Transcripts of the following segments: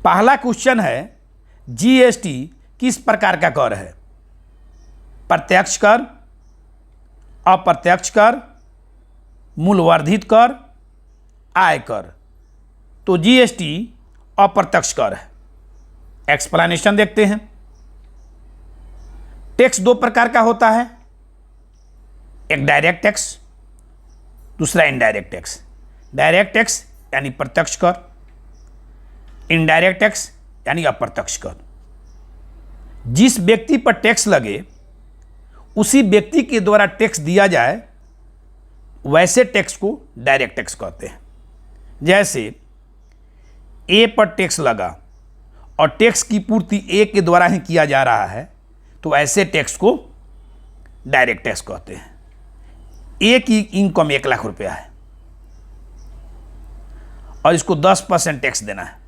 पहला क्वेश्चन है जीएसटी किस प्रकार का कर है? प्रत्यक्ष कर, अप्रत्यक्ष कर, मूल्यवर्धित कर, आयकर। तो जीएसटी अप्रत्यक्ष कर है। एक्सप्लेनेशन देखते हैं। टैक्स दो प्रकार का होता है, एक डायरेक्ट टैक्स, दूसरा इनडायरेक्ट टैक्स। डायरेक्ट टैक्स यानी प्रत्यक्ष कर, इनडायरेक्ट टैक्स यानी अप्रत्यक्ष कर। जिस व्यक्ति पर टैक्स लगे उसी व्यक्ति के द्वारा टैक्स दिया जाए वैसे टैक्स को डायरेक्ट टैक्स कहते हैं। जैसे ए पर टैक्स लगा और टैक्स की पूर्ति ए के द्वारा ही किया जा रहा है तो ऐसे टैक्स को डायरेक्ट टैक्स कहते हैं। ए की इनकम 1 लाख रुपया है और इसको 10% टैक्स देना है।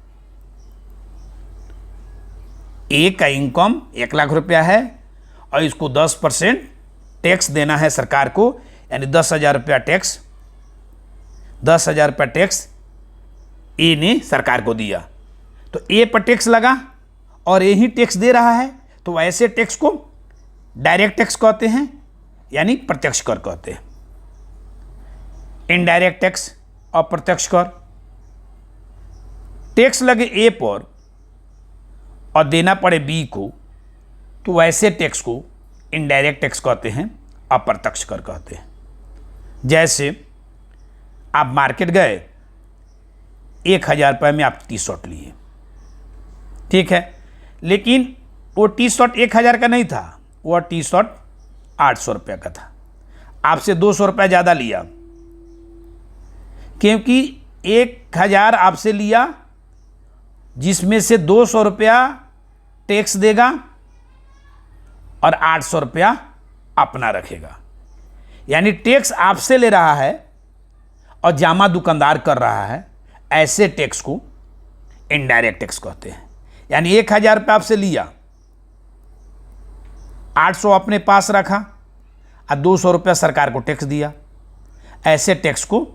ए का इनकम 1 लाख रुपया है और इसको 10% टैक्स देना है सरकार को, यानी 10,000 रुपया टैक्स, 10,000 रुपया टैक्स ए ने सरकार को दिया। तो ए पर टैक्स लगा और ए ही टैक्स दे रहा है तो ऐसे टैक्स को डायरेक्ट टैक्स कहते हैं, यानी प्रत्यक्ष कर कहते हैं। इनडायरेक्ट टैक्स अप्रत्यक्ष कर। टैक्स लगे ए पर और देना पड़े बी को तो ऐसे टैक्स को इनडायरेक्ट टैक्स कहते हैं, अप्रत्यक्ष कर कहते हैं। जैसे आप मार्केट गए, 1,000 रुपये में आप टी शर्ट लिए, ठीक है, लेकिन वो टी शर्ट 1,000 का नहीं था, वह टी शर्ट 800 रुपये का था। आपसे 200 रुपये ज़्यादा लिया, क्योंकि 1,000 आपसे लिया जिसमें से 200 रुपया टैक्स देगा और 800 रुपया अपना रखेगा। यानी टैक्स आपसे ले रहा है और जामा दुकानदार कर रहा है, ऐसे टैक्स को इनडायरेक्ट टैक्स कहते हैं। यानी 1,000 रुपये आपसे लिया, 800 अपने पास रखा और 200 रुपया सरकार को टैक्स दिया, ऐसे टैक्स को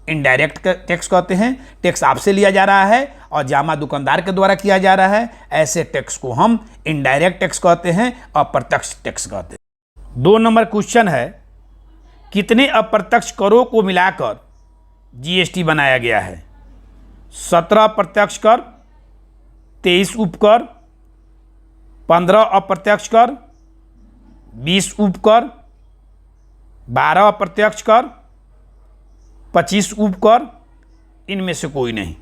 इनडायरेक्ट टैक्स कहते हैं। टैक्स आपसे लिया जा रहा है और जामा दुकानदार के द्वारा किया जा रहा है, ऐसे टैक्स को हम इनडायरेक्ट टैक्स कहते हैं, अप्रत्यक्ष टैक्स कहते हैं। 2 नंबर क्वेश्चन है, कितने अप्रत्यक्ष करों को मिलाकर जीएसटी बनाया गया है? 17 प्रत्यक्ष कर, 23 उपकर, 15 अप्रत्यक्ष कर, 20 उपकर, 12 अप्रत्यक्ष कर, 25 उपकर, इनमें से कोई नहीं।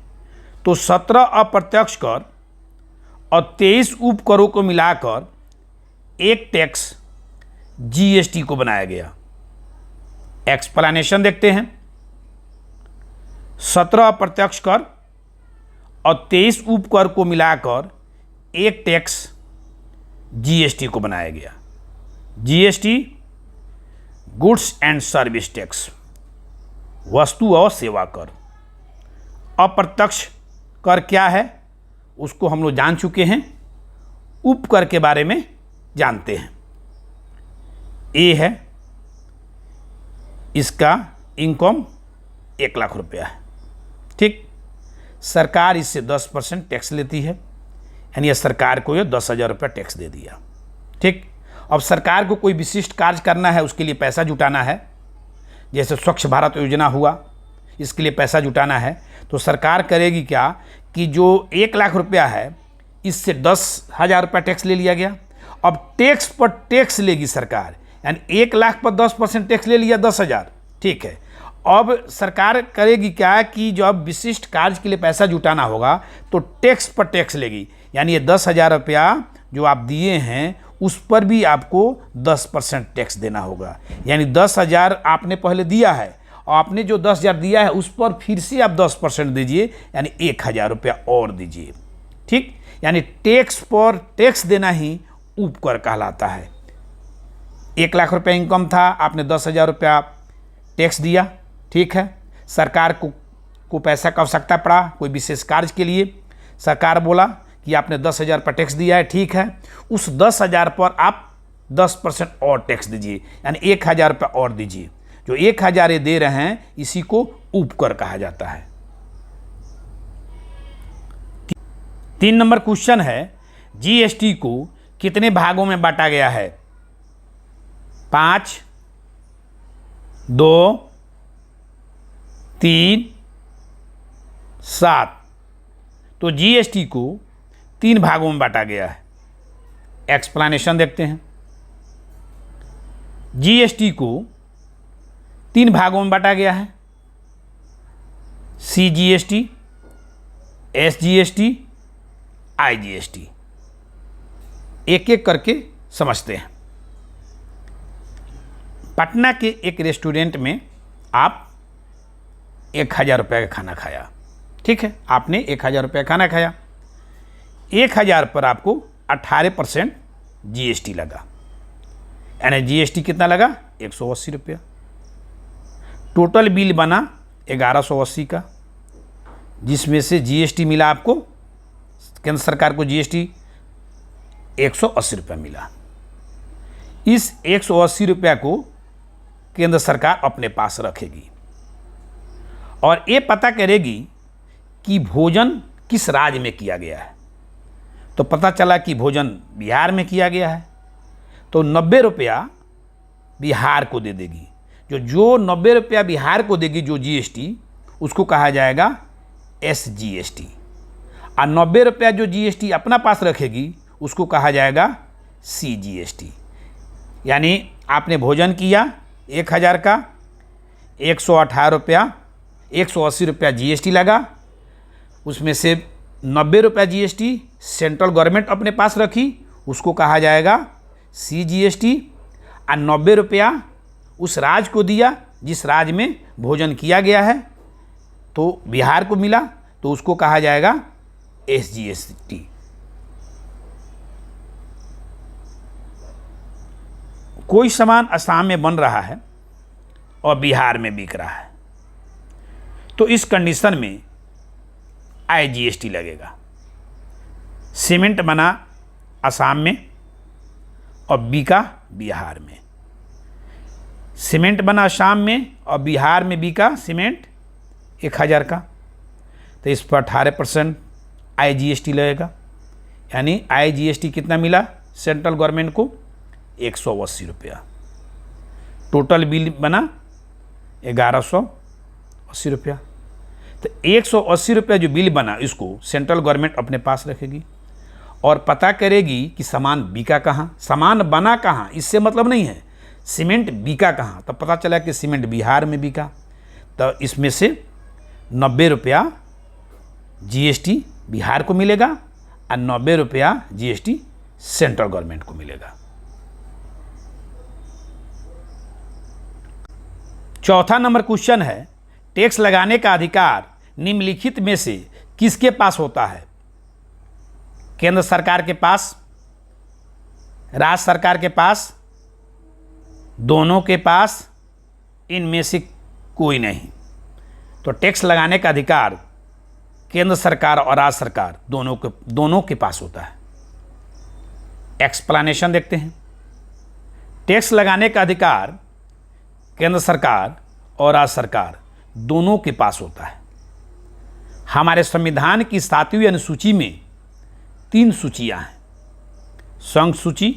तो 17 अप्रत्यक्ष कर और 23 उपकरों को मिलाकर एक टैक्स जीएसटी को बनाया गया। एक्सप्लेनेशन देखते हैं। 17 अप्रत्यक्ष कर और 23 उपकर को मिलाकर एक टैक्स जीएसटी को बनाया गया। GST goods and service tax, वस्तु और सेवा कर। अप्रत्यक्ष कर क्या है उसको हम लोग जान चुके हैं, उपकर के बारे में जानते हैं। ए है, इसका इनकम 1 लाख रुपया है, ठीक। सरकार इससे 10% टैक्स लेती है, यानी सरकार को ये 10,000 रुपया टैक्स दे दिया, ठीक। अब सरकार को कोई विशिष्ट कार्य करना है, उसके लिए पैसा जुटाना है, जैसे स्वच्छ भारत योजना हुआ, इसके लिए पैसा जुटाना है, तो सरकार करेगी क्या कि जो 1 लाख रुपया है इससे 10,000 रुपया टैक्स ले लिया गया। अब टैक्स पर टैक्स लेगी सरकार, यानी 1 लाख पर 10% टैक्स ले लिया, 10,000, ठीक है। अब सरकार करेगी क्या कि जब विशिष्ट कार्य के लिए पैसा जुटाना होगा तो टैक्स पर टैक्स लेगी, यानी ये 10,000 रुपया जो आप दिए हैं उस पर भी आपको 10% टैक्स देना होगा। यानी 10,000 आपने पहले दिया है और आपने जो 10,000 दिया है उस पर फिर से आप 10% दीजिए, यानी 1,000 रुपया और दीजिए, ठीक। यानी टैक्स पर टैक्स देना ही उपकर कहलाता है। 1 लाख रुपया इनकम था, आपने 10,000 रुपया टैक्स दिया, ठीक है। सरकार को पैसा का आवश्यकता पड़ा कोई विशेष कार्य के लिए, सरकार बोला कि आपने 10,000 पर टैक्स दिया है, ठीक है। उस 10,000 पर आप 10% और टैक्स दीजिए, यानी 1,000 रुपया और दीजिए। जो 1,000 ये दे रहे हैं इसी को उपकर कहा जाता है। 3 नंबर क्वेश्चन है, जीएसटी को कितने भागों में बांटा गया है? 5, 2, 3, 7। तो जीएसटी को 3 भागों में बांटा गया है। एक्सप्लेनेशन देखते हैं। जीएसटी को 3 भागों में बांटा गया है, सीजीएसटी, एसजीएसटी, आईजीएसटी। एक एक करके समझते हैं। पटना के एक रेस्टोरेंट में आप 1000 रुपये का खाना खाया, ठीक है, आपने 1000 रुपये खाना खाया। 1000 पर आपको 18% जीएसटी लगा, यानी जीएसटी कितना लगा? 180 रुपया। टोटल बिल बना 1180 का, जिसमें से जीएसटी मिला आपको, केंद्र सरकार को जीएसटी 180 रुपया मिला। इस 180 रुपया को केंद्र सरकार अपने पास रखेगी और ये पता करेगी कि भोजन किस राज्य में किया गया है। तो पता चला कि भोजन बिहार में किया गया है, तो 90 रुपया बिहार को दे देगी। जो 90 रुपया बिहार को देगी जो जीएसटी, उसको कहा जाएगा एसजीएसटी। और 90 रुपया जो जीएसटी अपना पास रखेगी उसको कहा जाएगा सीजीएसटी। यानी आपने भोजन किया 1000 का, 118 रुपया, 180 रुपया जीएसटी लगा, उसमें से 90 रुपया जीएसटी सेंट्रल गवर्नमेंट अपने पास रखी, उसको कहा जाएगा सीजीएसटी। और 90 रुपया उस राज्य को दिया जिस राज्य में भोजन किया गया है, तो बिहार को मिला, तो उसको कहा जाएगा एसजीएसटी। कोई सामान असम में बन रहा है और बिहार में बिक रहा है, तो इस कंडीशन में आईजीएसटी लगेगा। सीमेंट बना असम में और बिका बिहार में, सीमेंट बना असम में और बिहार में बिका सीमेंट 1000 का, तो इस पर 18% आईजीएसटी लगेगा। यानी आईजीएसटी कितना मिला सेंट्रल गवर्नमेंट को? 180 रुपया। टोटल बिल बना 1180 रुपया। तो 180 रुपया जो बिल बना, इसको सेंट्रल गवर्नमेंट अपने पास रखेगी और पता करेगी कि सामान बिका कहाँ, सामान बना कहाँ, इससे मतलब नहीं है सीमेंट बिका कहाँ। तो पता चला कि सीमेंट बिहार में बिका, तो इसमें से 90 रुपया जीएसटी बिहार को मिलेगा और 90 रुपया जीएसटी सेंट्रल गवर्नमेंट को मिलेगा। चौथा नंबर क्वेश्चन है, टैक्स लगाने का अधिकार निम्नलिखित में से किसके पास होता है? केंद्र सरकार के पास, राज्य सरकार के पास, दोनों के पास, इनमें से कोई नहीं। तो टैक्स लगाने का अधिकार केंद्र सरकार और राज्य सरकार दोनों के पास होता है। एक्सप्लेनेशन देखते हैं। टैक्स लगाने का अधिकार केंद्र सरकार और राज्य सरकार दोनों के पास होता है। हमारे संविधान की 7वीं अनुसूची में 3 सूचियां हैं, संघ सूची,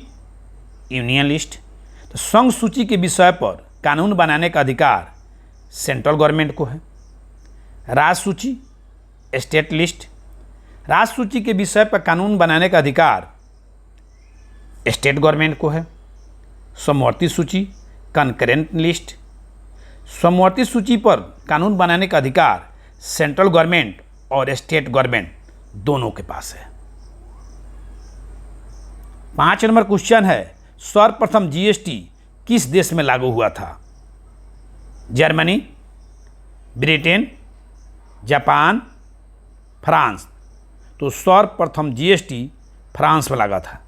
यूनियन लिस्ट। तो संघ सूची के विषय पर कानून बनाने का अधिकार सेंट्रल गवर्नमेंट को है। राज्य सूची, स्टेट लिस्ट, राज्य सूची के विषय पर कानून बनाने का अधिकार स्टेट गवर्नमेंट को है। समवर्ती सूची, कंकरेंट लिस्ट, समवर्ती सूची पर कानून बनाने का अधिकार सेंट्रल गवर्नमेंट और स्टेट गवर्नमेंट दोनों के पास है। 5 नंबर क्वेश्चन है, सर्वप्रथम जीएसटी किस देश में लागू हुआ था? Germany, Britain, Japan, France. तो सर्वप्रथम जीएसटी फ्रांस में लगा था।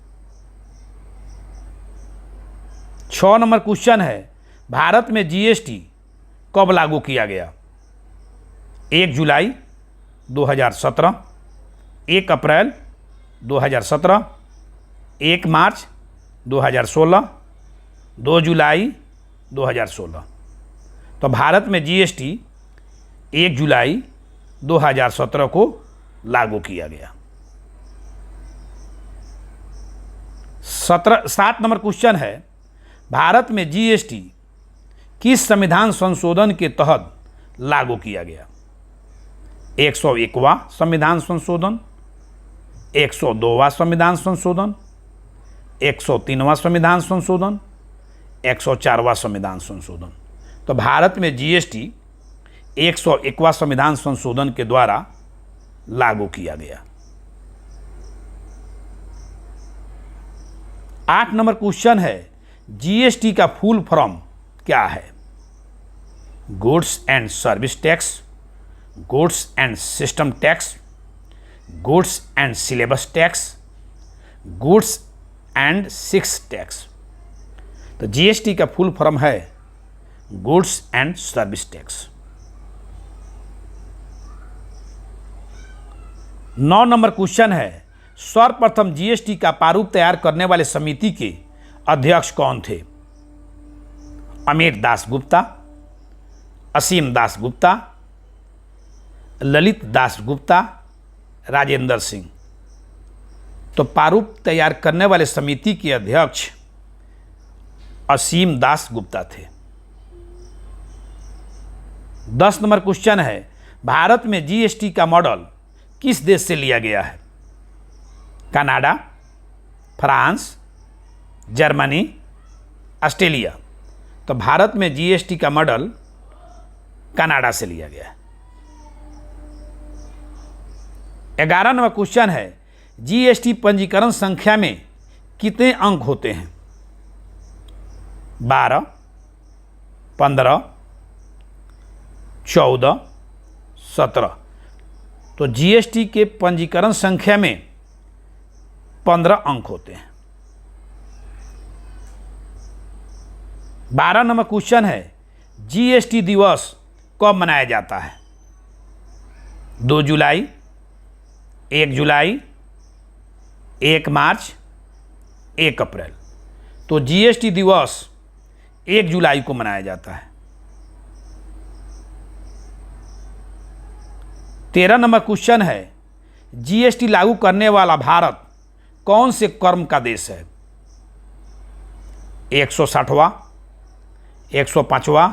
6 नंबर क्वेश्चन है, भारत में जीएसटी कब लागू किया गया? 1 जुलाई 2017, 1 अप्रैल 2017, 1 मार्च 2016, 2 जुलाई 2016। तो भारत में जीएसटी 1 जुलाई 2017 को लागू किया गया। 7 नंबर क्वेश्चन है, भारत में जीएसटी किस संविधान संशोधन के तहत लागू किया गया? 101वां संविधान संशोधन, 102वां संविधान संशोधन, 103वां संविधान संशोधन, 104वां संविधान संशोधन। तो भारत में जीएसटी 101वां संविधान संशोधन के द्वारा लागू किया गया। 8 नंबर क्वेश्चन है, जीएसटी का फुल फॉर्म क्या है? Goods and service tax, goods and system tax, goods and syllabus tax, goods and six tax. तो जीएसटी का फुल फॉर्म है goods and service tax. 9 number question है, सर्वप्रथम जीएसटी का प्रारूप तैयार करने वाले समिति के अध्यक्ष कौन थे? अमीर दास गुप्ता, असीम दास गुप्ता, ललित दास गुप्ता, राजेंद्र सिंह। तो प्रारूप तैयार करने वाले समिति के अध्यक्ष असीम दास गुप्ता थे। 10 नंबर क्वेश्चन है, भारत में जीएसटी का मॉडल किस देश से लिया गया है? Canada, France, Germany, Australia. तो भारत में जीएसटी का मॉडल कनाडा से लिया गया है। 11 नंबर क्वेश्चन है, जीएसटी पंजीकरण संख्या में कितने अंक होते हैं? 12, 15, 14, 17। तो जीएसटी के पंजीकरण संख्या में 15 अंक होते हैं। 12 नंबर क्वेश्चन है, जीएसटी दिवस कब मनाया जाता है? 2 जुलाई, 1 जुलाई, 1 मार्च, 1 अप्रैल। तो जीएसटी दिवस 1 जुलाई को मनाया जाता है। 13 नंबर क्वेश्चन है, जीएसटी लागू करने वाला भारत कौन से क्रम का देश है? 160वां, 105वां,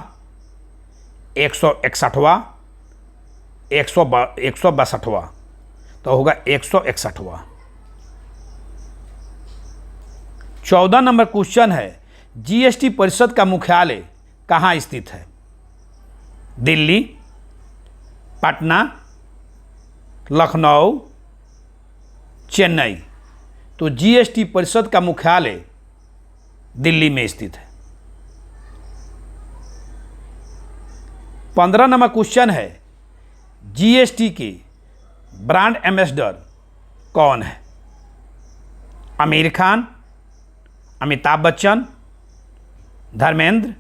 161वां, 162वां। तो होगा 161वां। 14 नंबर क्वेश्चन है, जीएसटी परिषद का मुख्यालय कहाँ स्थित है? दिल्ली, पटना, लखनऊ, चेन्नई। तो जीएसटी परिषद का मुख्यालय दिल्ली में स्थित है। 15 नंबर क्वेश्चन है, जीएसटी के ब्रांड एम्बेसडर कौन है? आमिर खान, अमिताभ बच्चन, धर्मेंद्र,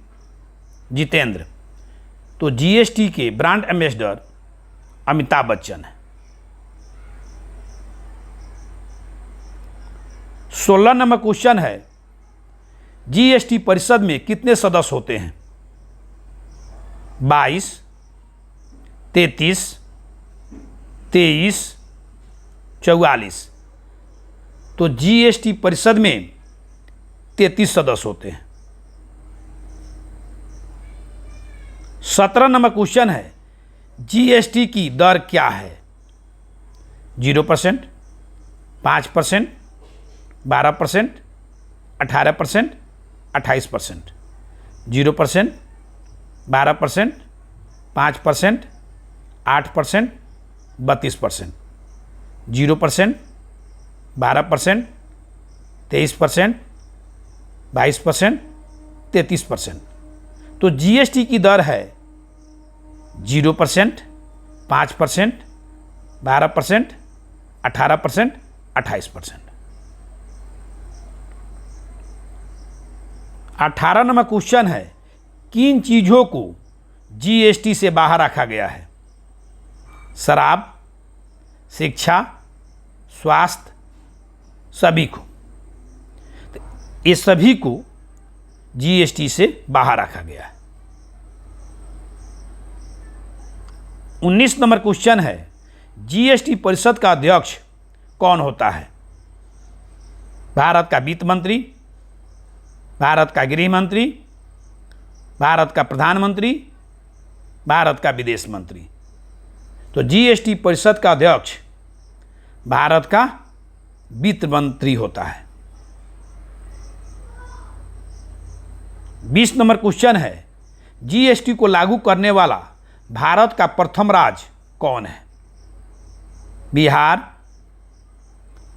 जितेंद्र। तो जीएसटी के ब्रांड एम्बेसडर अमिताभ बच्चन है। 16 नंबर क्वेश्चन है, जीएसटी परिषद में कितने सदस्य होते हैं? 22, 33, 23, 44। तो जीएसटी परिषद में 33 सदस्य होते हैं। 17 नंबर क्वेश्चन है, जीएसटी की दर क्या है? 0%, 5%, 12%, 18%, 28%। 0%, 12%, 5%, 8%, 32%। 0%, 12%, 23%, 22%, 33%। तो जीएसटी की दर है 0%, 5%, 12%, 18%, 28%। 18 नंबर क्वेश्चन है, किन चीज़ों को जीएसटी से बाहर रखा गया है? शराब, शिक्षा, स्वास्थ्य, सभी को। तो ये सभी को जीएसटी से बाहर रखा गया है। 19 नंबर क्वेश्चन है, जीएसटी परिषद का अध्यक्ष कौन होता है? भारत का वित्त मंत्री, भारत का गृह मंत्री, भारत का प्रधानमंत्री, भारत का विदेश मंत्री। तो जीएसटी परिषद का अध्यक्ष भारत का वित्त मंत्री होता है। 20 नंबर क्वेश्चन है, जीएसटी को लागू करने वाला भारत का प्रथम राज्य कौन है? बिहार,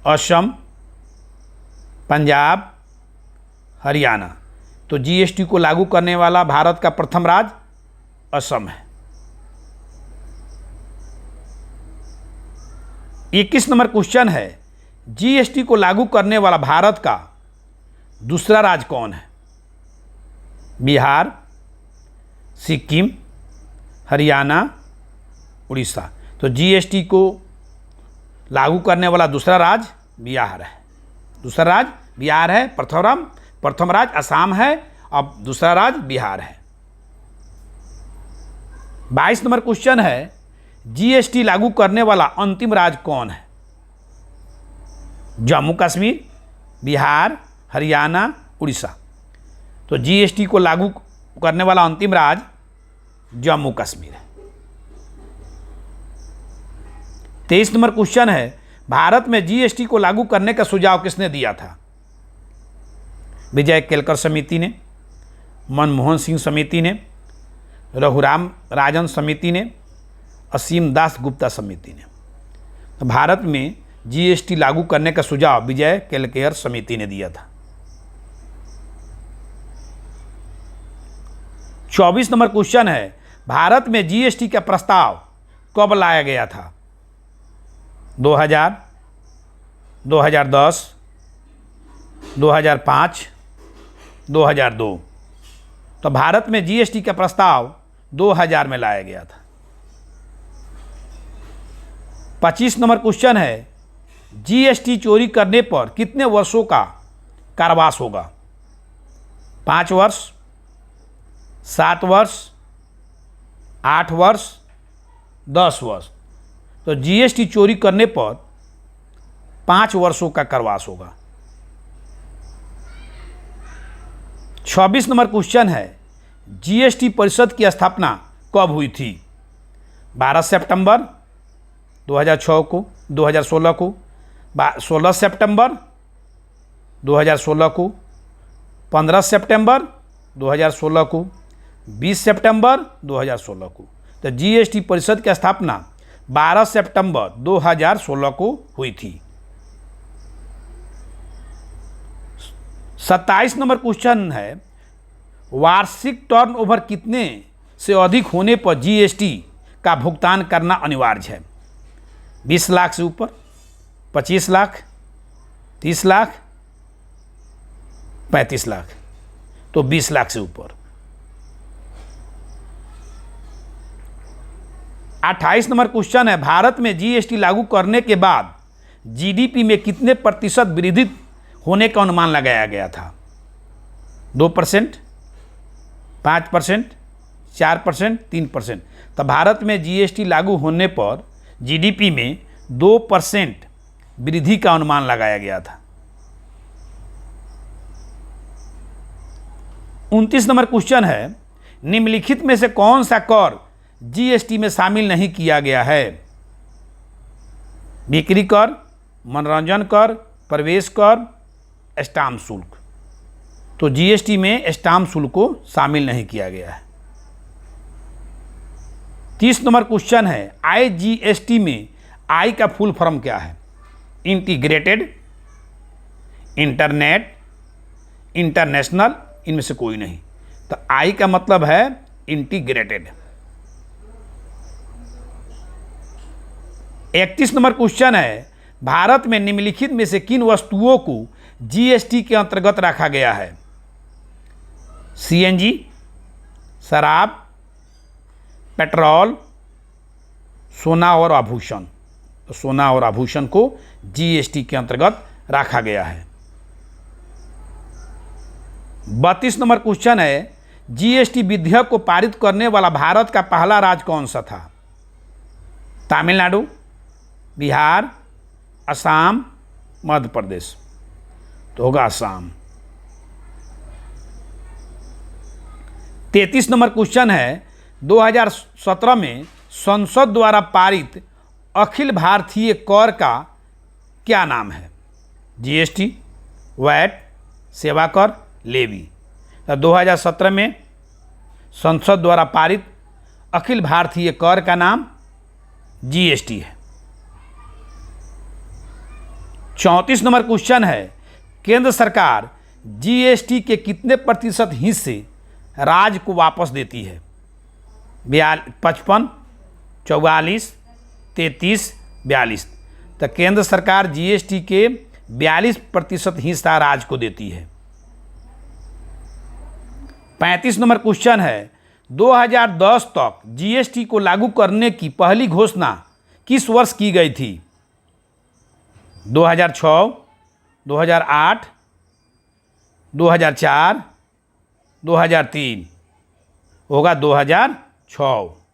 असम, पंजाब, हरियाणा। तो जीएसटी को लागू करने वाला भारत का प्रथम राज्य असम है। 21 नंबर क्वेश्चन है, जीएसटी को लागू करने वाला भारत का दूसरा राज्य कौन है? बिहार, सिक्किम, हरियाणा, उड़ीसा। तो जीएसटी को लागू करने वाला दूसरा राज्य बिहार है। दूसरा राज्य बिहार है। प्रथम राज्य असम है, अब दूसरा राज्य बिहार है। 22 नंबर क्वेश्चन है, जीएसटी लागू करने वाला अंतिम राज्य कौन है? जम्मू कश्मीर, बिहार, हरियाणा, उड़ीसा। तो जीएसटी को लागू करने वाला अंतिम राज्य जम्मू कश्मीर है। 23 नंबर क्वेश्चन है, भारत में जीएसटी को लागू करने का सुझाव किसने दिया था? विजय केलकर समिति ने, मनमोहन सिंह समिति ने, रघुराम राजन समिति ने, असीम दास गुप्ता समिति ने। तो भारत में जीएसटी लागू करने का सुझाव विजय केलकर समिति ने दिया था। 24 नंबर क्वेश्चन है, भारत में जीएसटी का प्रस्ताव कब लाया गया था? 2000, 2010, 2005, 2002। तो भारत में जीएसटी का प्रस्ताव 2000 में लाया गया था। 25 नंबर क्वेश्चन है, जीएसटी चोरी करने पर कितने वर्षों का कारावास होगा? 5 वर्ष, 7 वर्ष, 8 वर्ष, 10 वर्ष। तो जीएसटी चोरी करने पर 5 वर्षों का कारावास होगा। 26 नंबर क्वेश्चन है, जीएसटी परिषद की स्थापना कब हुई थी? 12 सितंबर 2006 को, 2016 को, 16 सितंबर 2016 को, 15 सितंबर 2016 को, 20 सितंबर 2016 को। तो जीएसटी परिषद की स्थापना 12 सितंबर 2016 को हुई थी। 27 नंबर क्वेश्चन है, वार्षिक टर्नओवर कितने से अधिक होने पर जीएसटी का भुगतान करना अनिवार्य है? 20 लाख से ऊपर, 25 लाख, 30 लाख, 35 लाख। तो 20 लाख से ऊपर। 28 नंबर क्वेश्चन है, भारत में जीएसटी लागू करने के बाद जीडीपी में कितने प्रतिशत वृद्धि होने का अनुमान लगाया गया था? 2%, 5%, 4%, 3%। तो भारत में जीएसटी लागू होने पर जीडीपी में 2% वृद्धि का अनुमान लगाया गया था। 29 नंबर क्वेश्चन है, निम्नलिखित में से कौन सा कर जीएसटी में शामिल नहीं किया गया है? बिक्री कर, मनोरंजन कर, प्रवेश कर, स्टाम्प शुल्क। तो जीएसटी में स्टाम्प शुल्क को शामिल नहीं किया गया है। 30 नंबर क्वेश्चन है, आईजीएसटी में आई का फुल फॉर्म क्या है? इंटीग्रेटेड, इंटरनेट, इंटरनेशनल, इनमें से कोई नहीं। तो आई का मतलब है इंटीग्रेटेड। 31 नंबर क्वेश्चन है, भारत में निम्नलिखित में से किन वस्तुओं को जीएसटी के अंतर्गत रखा गया है? सीएनजी, शराब, पेट्रोल, सोना और आभूषण। तो सोना और आभूषण को जीएसटी के अंतर्गत रखा गया है। 32 नंबर क्वेश्चन है, जीएसटी विधेयक को पारित करने वाला भारत का पहला राज्य कौन सा था? तमिलनाडु, बिहार, असम, मध्य प्रदेश। तो होगा असम। 33 नंबर क्वेश्चन है, 2017 में संसद द्वारा पारित अखिल भारतीय कर का क्या नाम है? जीएसटी, वैट, सेवा कर, लेवी। तो 2017 में संसद द्वारा पारित अखिल भारतीय कर का नाम जीएसटी है। 34 नंबर क्वेश्चन है, केंद्र सरकार जीएसटी के कितने प्रतिशत हिस्से राज्य को वापस देती है? 55, 44, 33, 42। तो केंद्र सरकार जीएसटी के 42% हिस्सा राज्य को देती है। 35 नंबर क्वेश्चन है, 2010 तक जीएसटी को लागू करने की पहली घोषणा किस वर्ष की गई थी? 2006, 2008, 2004, 2003। होगा 2006।